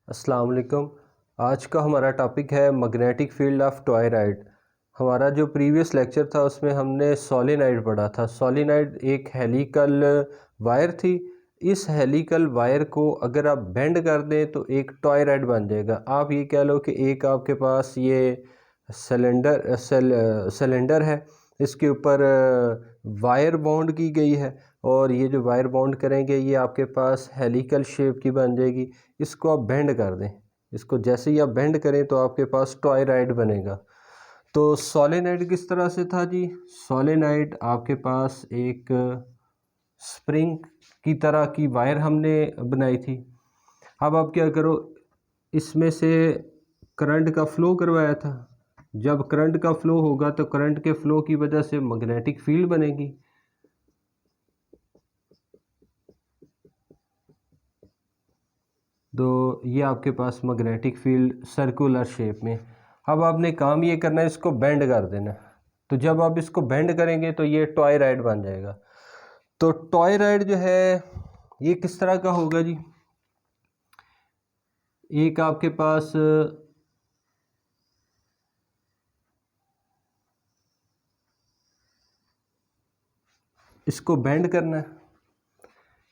अस्सलाम वालेकुम। आज का हमारा टॉपिक है मैग्नेटिक फील्ड ऑफ टॉयराइड। हमारा जो प्रीवियस लेक्चर था उसमें हमने सोलेनॉइड पढ़ा था। सोलेनॉइड एक हेलिकल वायर थी। इस हेलिकल वायर को अगर आप बेंड कर दें तो एक टॉयराइड बन जाएगा। आप ये कह लो कि एक आपके पास ये सिलेंडर है, इसके ऊपर वायर बाउंड की गई है और ये जो वायर बाउंड करेंगे ये आपके पास हेलिकल शेप की बन जाएगी। इसको आप बेंड कर दें, इसको जैसे ही आप बेंड करें तो आपके पास टॉयराइड बनेगा। तो सोलेनॉइड किस तरह से था जी? सोलेनॉइड आपके पास एक स्प्रिंग की तरह की वायर हमने बनाई थी। अब आप क्या करो, इसमें से करंट का फ़्लो करवाया था। जब करंट का फ़्लो होगा तो करंट के फ़्लो की वजह से मैग्नेटिक फील्ड बनेगी। तो ये आपके पास मैग्नेटिक फील्ड सर्कुलर शेप में। अब आपने काम ये करना है, इसको बेंड कर देना। तो जब आप इसको बेंड करेंगे तो ये टॉयराइड बन जाएगा। तो टॉयराइड जो है ये किस तरह का होगा जी? एक आपके पास इसको बेंड करना है,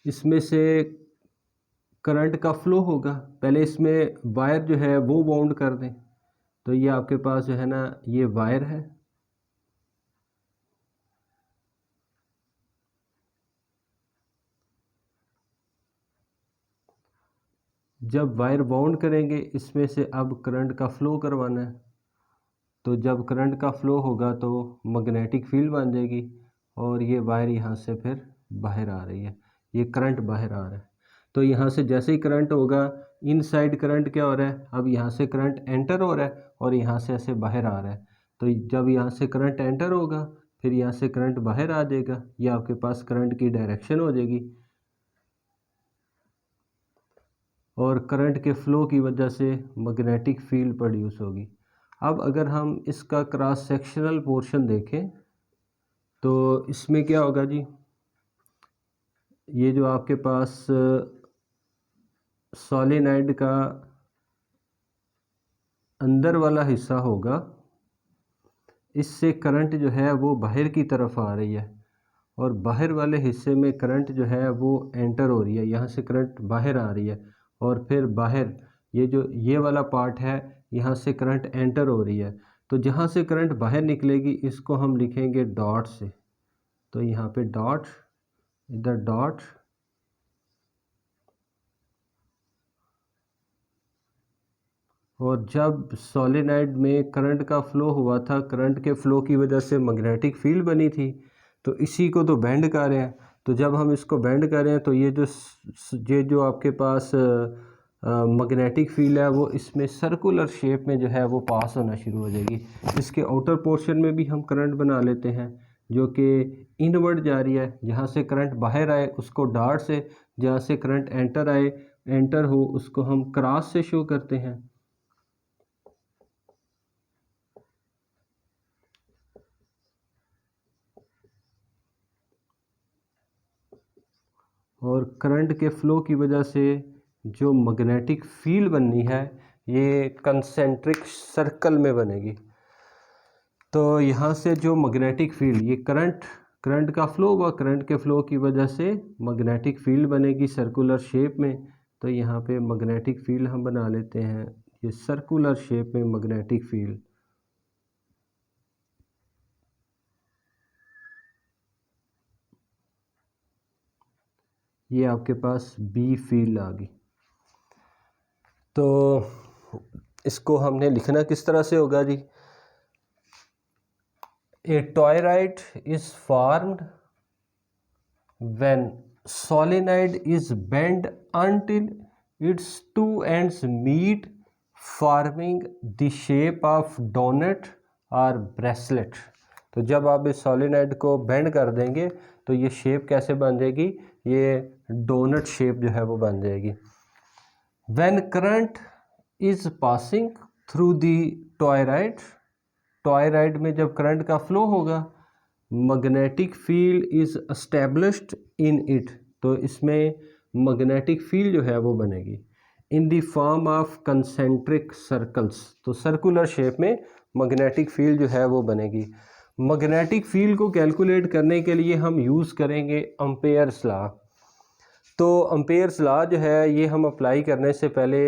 इसमें से करंट का फ्लो होगा। पहले इसमें वायर जो है वो बाउंड कर दें। तो ये आपके पास जो है ना, ये वायर है। जब वायर बाउंड करेंगे इसमें से अब करंट का फ़्लो करवाना है। तो जब करंट का फ़्लो होगा तो मैग्नेटिक फील्ड बन जाएगी और ये वायर यहाँ से फिर बाहर आ रही है, ये करंट बाहर आ रहा है। तो यहाँ से जैसे ही करंट होगा, इनसाइड करंट क्या हो रहा है, अब यहाँ से करंट एंटर हो रहा है और यहाँ से ऐसे बाहर आ रहा है। तो जब यहाँ से करंट एंटर होगा फिर यहाँ से करंट बाहर आ जाएगा, ये आपके पास करंट की डायरेक्शन हो जाएगी और करंट के फ़्लो की वजह से मैग्नेटिक फील्ड प्रोड्यूस होगी। अब अगर हम इसका क्रॉस सेक्शनल पोर्शन देखें तो इसमें क्या होगा जी? ये जो आपके पास सोलेनॉइड का अंदर वाला हिस्सा होगा, इससे करंट जो है वो बाहर की तरफ आ रही है और बाहर वाले हिस्से में करंट जो है वो एंटर हो रही है, यहाँ से करंट बाहर आ रही है और फिर बाहर ये जो ये वाला पार्ट है यहाँ से करंट एंटर हो रही है। तो जहाँ से करंट बाहर निकलेगी इसको हम लिखेंगे डॉट से। तो यहाँ पे डॉट, इधर डॉट, और जब सोलेनॉइड में करंट का फ़्लो हुआ था, करंट के फ़्लो की वजह से मैग्नेटिक फील्ड बनी थी। तो इसी को तो बेंड कर रहे हैं। तो जब हम इसको बेंड कर रहे हैं तो ये जो आपके पास मैग्नेटिक फील्ड है वो इसमें सर्कुलर शेप में जो है वो पास होना शुरू हो जाएगी। इसके आउटर पोर्शन में भी हम करंट बना लेते हैं जो कि इनवर्ड जा रही है। जहाँ से करंट बाहर आए उसको डॉट से, जहाँ से करंट एंटर हो उसको हम क्रॉस से शो करते हैं। और करंट के फ़्लो की वजह से जो मैग्नेटिक फील्ड बननी है ये कंसेंट्रिक सर्कल में बनेगी। तो यहाँ से जो मैग्नेटिक फील्ड, ये करंट का फ़्लो हुआ, करंट के फ़्लो की वजह से मैग्नेटिक फील्ड बनेगी सर्कुलर शेप में। तो यहाँ पे मैग्नेटिक फील्ड हम बना लेते हैं, ये सर्कुलर शेप में मैग्नेटिक फील्ड। ये आपके पास बी फील्ड आ गई। तो इसको हमने लिखना किस तरह से होगा जी? A toroid is formed when solenoid is bent until its two ends meet, forming the shape of donut or bracelet। तो जब आप इस सोलेनॉइड को बेंड कर देंगे तो ये शेप कैसे बन जाएगी? ये डोनट शेप जो है वो बन जाएगी। When current is passing through the toroid, टॉयराइड में जब करंट का फ्लो होगा, magnetic field is established in it, तो इसमें मैग्नेटिक फील्ड जो है वो बनेगी। In the form of concentric circles. तो सर्कुलर शेप में मैग्नेटिक फील्ड जो है वो बनेगी। मैग्नेटिक फील्ड को कैलकुलेट करने के लिए हम यूज़ करेंगे एम्पेयर्स लॉ। तो एम्पेयर्स लॉ जो है ये हम अप्लाई करने से पहले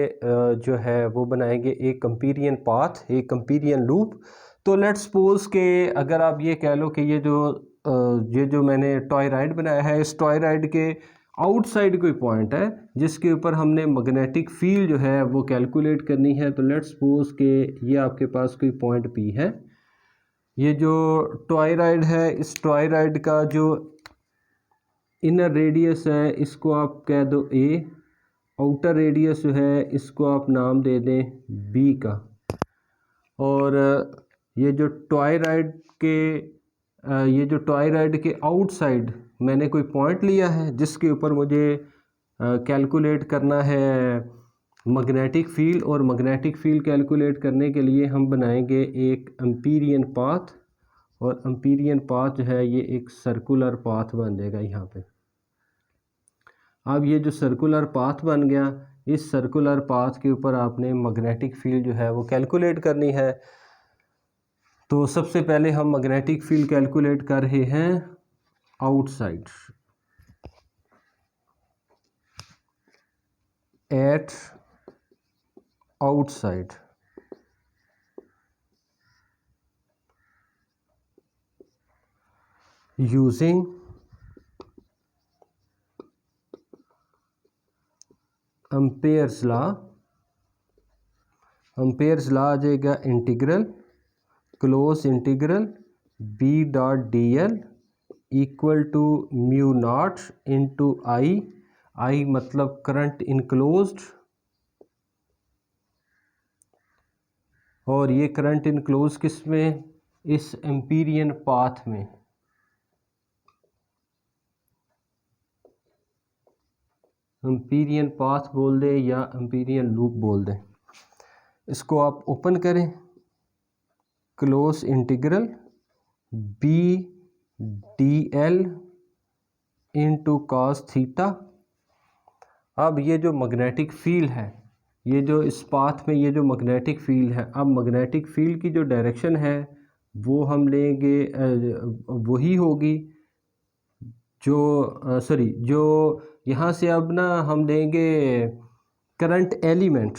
जो है वो बनाएंगे एक एम्पीरियन पाथ, एक एम्पीरियन लूप। तो लेट्स सपोज के अगर आप ये कह लो कि ये जो मैंने टॉयराइड बनाया है, इस टॉयराइड के आउटसाइड कोई पॉइंट है जिसके ऊपर हमने मैग्नेटिक फील्ड जो है वो कैलकुलेट करनी है। तो लेट्स सपोज के ये आपके पास कोई पॉइंट पी है। ये जो टॉयराइड है, इस टॉयराइड का जो इनर रेडियस है इसको आप कह दो ए, आउटर रेडियस जो है इसको आप नाम दे दें बी का। और ये जो टॉयराइड के आउटसाइड मैंने कोई पॉइंट लिया है जिसके ऊपर मुझे कैलकुलेट करना है मैग्नेटिक फील्ड। और मैग्नेटिक फील्ड कैलकुलेट करने के लिए हम बनाएंगे एक एम्पीरियन पाथ, और एम्पीरियन पाथ जो है ये एक सर्कुलर पाथ बन जाएगा यहाँ पे। अब ये जो सर्कुलर पाथ बन गया, इस सर्कुलर पाथ के ऊपर आपने मैग्नेटिक फील्ड जो है वो कैलकुलेट करनी है। तो सबसे पहले हम मैग्नेटिक फील्ड कैलकुलेट कर रहे हैं outside, at outside. Using Ampere's law. Ampere's law आ जाएगा integral close integral B dot D L equal to mu naught into I. I मतलब करंट इनक्लोज्ड, और ये करंट इनक्लोज किस में, इस एम्पीरियन पाथ में। एम्पीरियन पाथ बोल दे या एम्पीरियन लूप बोल दे। इसको आप ओपन करें, close integral B D L into cos theta. अब ये जो मैग्नेटिक फील्ड है, ये जो इस पाथ में ये जो मैग्नेटिक फील्ड है, अब मैग्नेटिक फील्ड की जो डायरेक्शन है वो हम लेंगे वही होगी जो यहाँ से अब ना हम लेंगे करंट एलिमेंट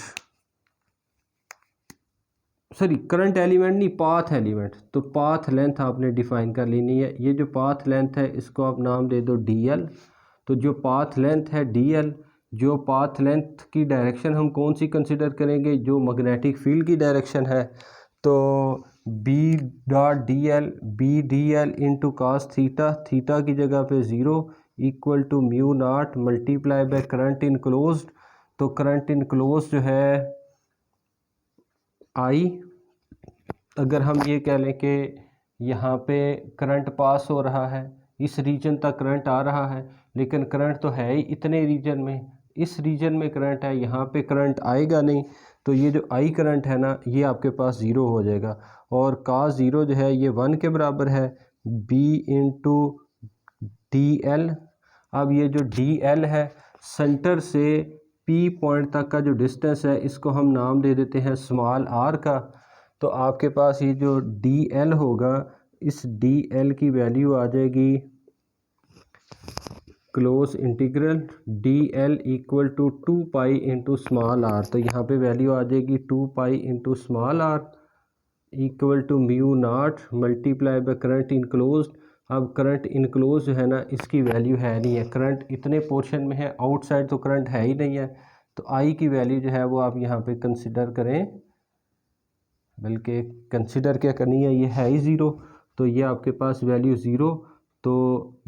नहीं, पाथ एलिमेंट। तो पाथ लेंथ आपने डिफाइन कर लेनी है। ये जो पाथ लेंथ है इसको आप नाम दे दो डी एल। तो जो पाथ लेंथ है डी एल, जो पाथ लेंथ की डायरेक्शन हम कौन सी कंसिडर करेंगे, जो मैग्नेटिक फील्ड की डायरेक्शन है। तो B dot D L into cos theta, theta की जगह पे 0 equal to mu naught multiply by current enclosed. तो करंट इनक्लोज जो है आई, अगर हम ये कह लें कि यहाँ पे करंट पास हो रहा है, इस रीजन तक करंट आ रहा है, लेकिन करंट तो है ही इतने रीजन में, इस रीजन में करंट है, यहाँ पे करंट आएगा नहीं। तो ये जो आई करंट है ना ये आपके पास 0 हो जाएगा। और कास 0 जो है ये 1 के बराबर है बी इंटू डी एल। अब ये जो डी एल है, सेंटर से पी पॉइंट तक का जो डिस्टेंस है इसको हम नाम दे देते हैं स्मॉल आर का। तो आपके पास ये जो डी एल होगा, इस डी एल की वैल्यू आ जाएगी close integral D L equal to 2 pi into small R. तो यहाँ पे वैल्यू आ जाएगी 2 pi into small R equal to mu naught multiply by current enclose. अब करंट इनक्लोज जो है ना इसकी वैल्यू है नहीं है, करंट इतने पोर्शन में है, आउटसाइड तो करंट है ही नहीं है। तो आई की वैल्यू जो है वो आप यहाँ पे कंसिडर करें, बल्कि कंसिडर क्या करनी है, ये है ही 0। तो ये आपके पास वैल्यू 0। तो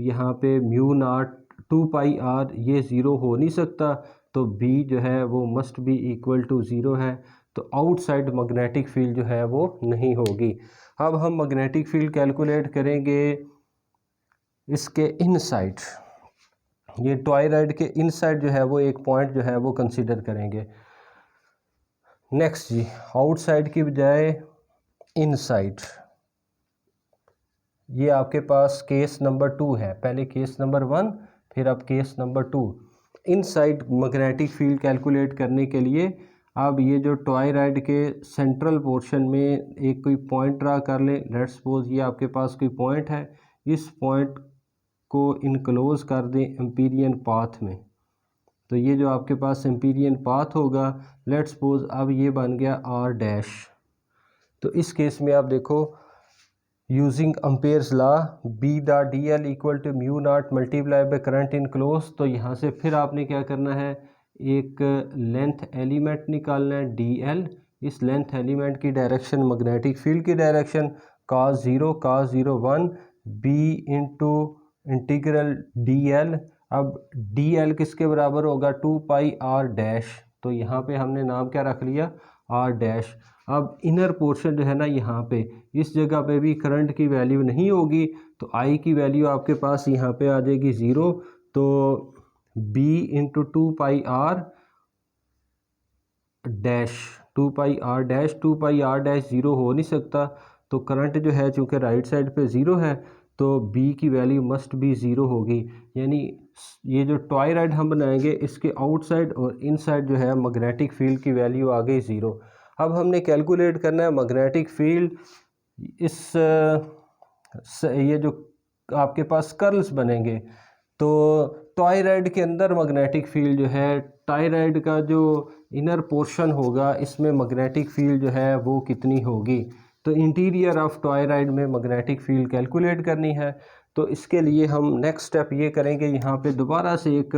यहाँ पे म्यू नॉट 2 पाई आर ये 0 हो नहीं सकता। तो बी जो है वो मस्ट बी इक्वल टू 0 है। तो आउटसाइड मैग्नेटिक फील्ड जो है वो नहीं होगी। अब हम मैग्नेटिक फील्ड कैलकुलेट करेंगे इसके इनसाइड, ये टॉयराइड के इनसाइड जो है वो एक पॉइंट जो है वो कंसीडर करेंगे। नेक्स्ट जी, आउटसाइड की बजाय इनसाइड। ये आपके पास केस नंबर 2 है, पहले केस नंबर 1 फिर अब case number 2। Inside magnetic field calculate करने के लिए अब ये जो टॉयराइड के सेंट्रल पोर्शन में एक कोई पॉइंट ड्रा कर लें। लेट्स सपोज ये आपके पास कोई पॉइंट है, इस पॉइंट को इनक्लोज कर दें एम्पीरियन पाथ में। तो ये जो आपके पास एम्पीरियन पाथ होगा, लेट्स सपोज अब ये बन गया आर डैश। तो इस केस में आप देखो, using Ampere's law B dot D L equal to mu naught multiply by current enclose. तो यहाँ से फिर आपने क्या करना है, एक लेंथ एलिमेंट निकालना है डी एल। इस लेंथ एलिमेंट की डायरेक्शन मैग्नेटिक फील्ड की direction cos 0 1 B into integral D L. अब डी एल किसके बराबर होगा, 2 पाई आर डैश। तो यहाँ पे हमने नाम क्या रख लिया, आर डैश। अब इनर पोर्शन जो है ना, यहाँ पे इस जगह पे भी करंट की वैल्यू नहीं होगी, तो आई की वैल्यू आपके पास यहाँ पे आ जाएगी 0। तो B into 2 pi R dash, 2 pi R dash, 2 pi R dash 0 हो नहीं सकता। तो करंट जो है चूँकि राइट साइड पे 0 है, तो बी की वैल्यू मस्ट बी 0 होगी। यानी ये जो टॉयराइड हम बनाएंगे, इसके आउटसाइड और इनसाइड जो है मैग्नेटिक फील्ड की वैल्यू आ गई 0। अब हमने कैलकुलेट करना है मैग्नेटिक फील्ड। ये जो आपके पास कर्ल्स बनेंगे, तो टॉयराइड के अंदर मैग्नेटिक फील्ड जो है, टॉयराइड का जो इनर पोर्शन होगा, इसमें मैग्नेटिक फील्ड जो है वो कितनी होगी। तो इंटीरियर ऑफ टॉयराइड में मैग्नेटिक फील्ड कैलकुलेट करनी है। तो इसके लिए हम नेक्स्ट स्टेप ये करेंगे, यहाँ पे दोबारा से एक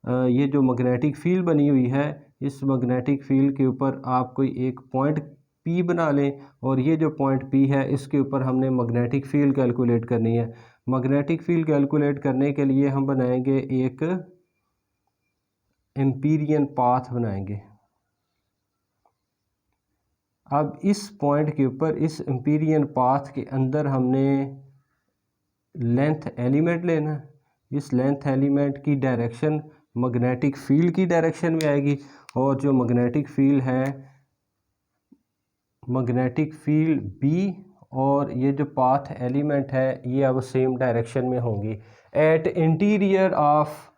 ये जो मैग्नेटिक फील्ड बनी हुई है, इस मैग्नेटिक फील्ड के ऊपर आप कोई एक पॉइंट P बना लें, और ये जो पॉइंट P है इसके ऊपर हमने मैग्नेटिक फील्ड कैलकुलेट करनी है। मैग्नेटिक फील्ड कैलकुलेट करने के लिए हम बनाएंगे एक एम्पीरियन पाथ बनाएंगे। अब इस पॉइंट के ऊपर, इस एम्पीरियन पाथ के अंदर हमने लेंथ एलिमेंट लेना है। इस लेंथ एलिमेंट की डायरेक्शन मैग्नेटिक फील्ड की डायरेक्शन में आएगी, और जो मैग्नेटिक फील्ड है, मैग्नेटिक फील्ड बी और ये जो पाथ एलिमेंट है, ये अब सेम डायरेक्शन में होंगी at interior of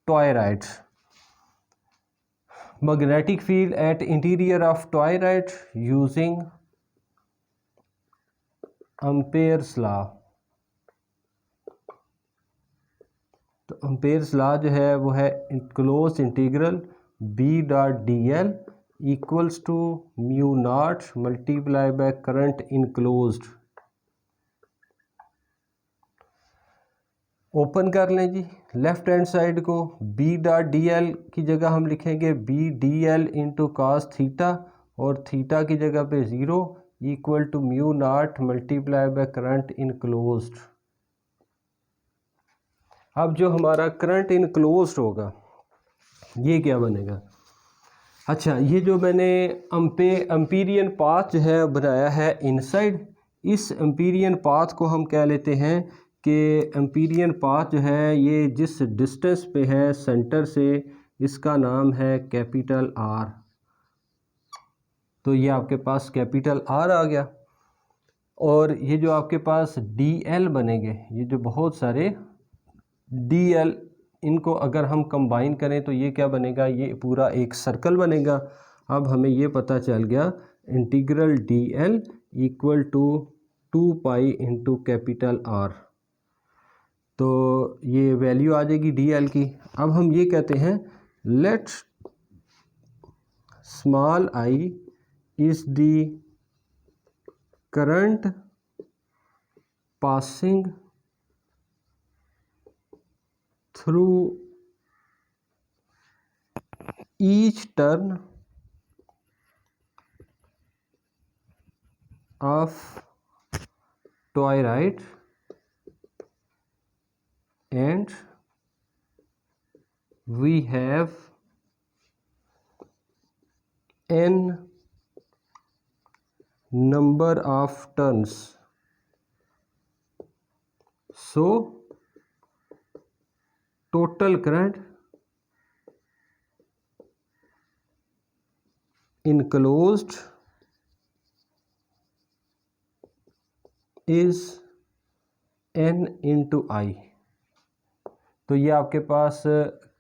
toroid. Magnetic field at interior of toroid using Ampere's law. तो अम्पेयर्स लॉ जो है वो है close integral B dot D L equals to mu naught multiply by current enclosed. Open कर लें जी लेफ्ट हैंड साइड को, B dot D L की जगह हम लिखेंगे B D L into cos theta, और थीटा की जगह पे 0 equal to mu naught multiply by current enclosed. अब जो हमारा करंट इनक्लोज्ड होगा, ये क्या बनेगा। अच्छा, ये जो मैंने एम्पीरियन पाथ जो है बनाया है इनसाइड, इस एम्पीरियन पाथ को हम कह लेते हैं कि एम्पीरियन पाथ जो है, ये जिस डिस्टेंस पे है सेंटर से, इसका नाम है कैपिटल आर। तो ये आपके पास कैपिटल आर आ गया। और ये जो आपके पास डी एल बनेंगे, ये जो बहुत सारे डी एल, इनको अगर हम कंबाइन करें तो ये क्या बनेगा, ये पूरा एक सर्कल बनेगा। अब हमें ये पता चल गया integral D L equal to 2 pi into capital R. तो ये वैल्यू आ जाएगी डी एल की। अब हम ये कहते हैं let small I is the current passing through each turn of toroid and we have n number of turns, so total current enclosed is n into I। तो ये आपके पास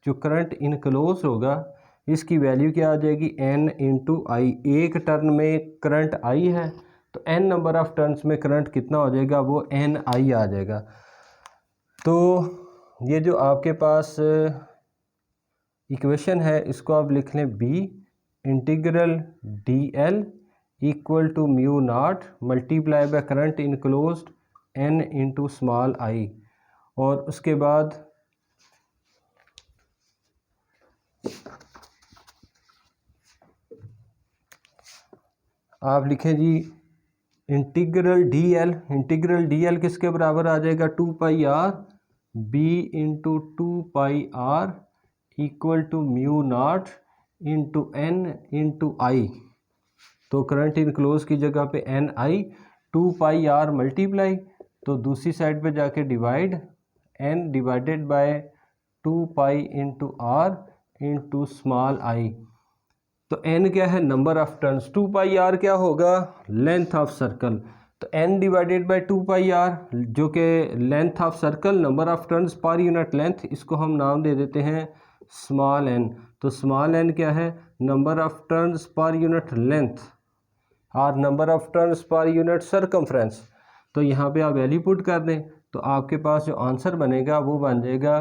जो करंट इनक्लोज होगा इसकी वैल्यू क्या आ जाएगी, n इंटू आई। एक turn में करंट आई है तो n नंबर ऑफ टर्न्स में करंट कितना हो जाएगा, वो n आई आ जाएगा। तो ये जो आपके पास इक्वेशन है इसको आप लिख लें b integral dl equal to mu naught multiply by current enclosed n into small I. और उसके बाद आप लिखें जी इंटीग्रल डीएल किसके बराबर आ जाएगा, 2 pi R B into 2 pi R equal to mu naught into N into I. तो करंट इनक्लोज की जगह पे N I, 2 pi R multiply, तो दूसरी साइड पे जाके divide, N divided by 2 pi into R into small I. तो n क्या है, number of turns, 2 pi R क्या होगा, लेंथ ऑफ सर्कल। तो n divided by 2 pi R जो कि length of circle, number of turns per unit length, इसको हम नाम दे देते हैं स्मॉल n। तो स्मॉल n क्या है, number of turns per unit length और number of turns per unit circumference. तो यहाँ पे आप वैल्यू पुट कर दें तो आपके पास जो आंसर बनेगा वो बन जाएगा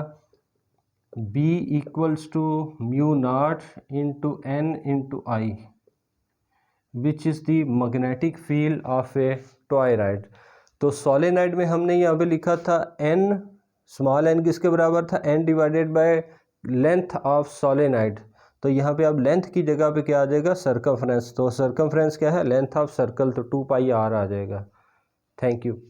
b equals to mu naught into N into I which is the magnetic field of a toroid. तो सोलेनाइड में हमने यहाँ पे लिखा था n, स्मॉल n किसके बराबर था, n divided by length of solenoid. तो यहाँ पे अब लेंथ की जगह पे क्या आ जाएगा, सर्कमफ्रेंस। तो सर्कमफ्रेंस क्या है, लेंथ ऑफ सर्कल, तो 2 पाई आर आ जाएगा। Thank you.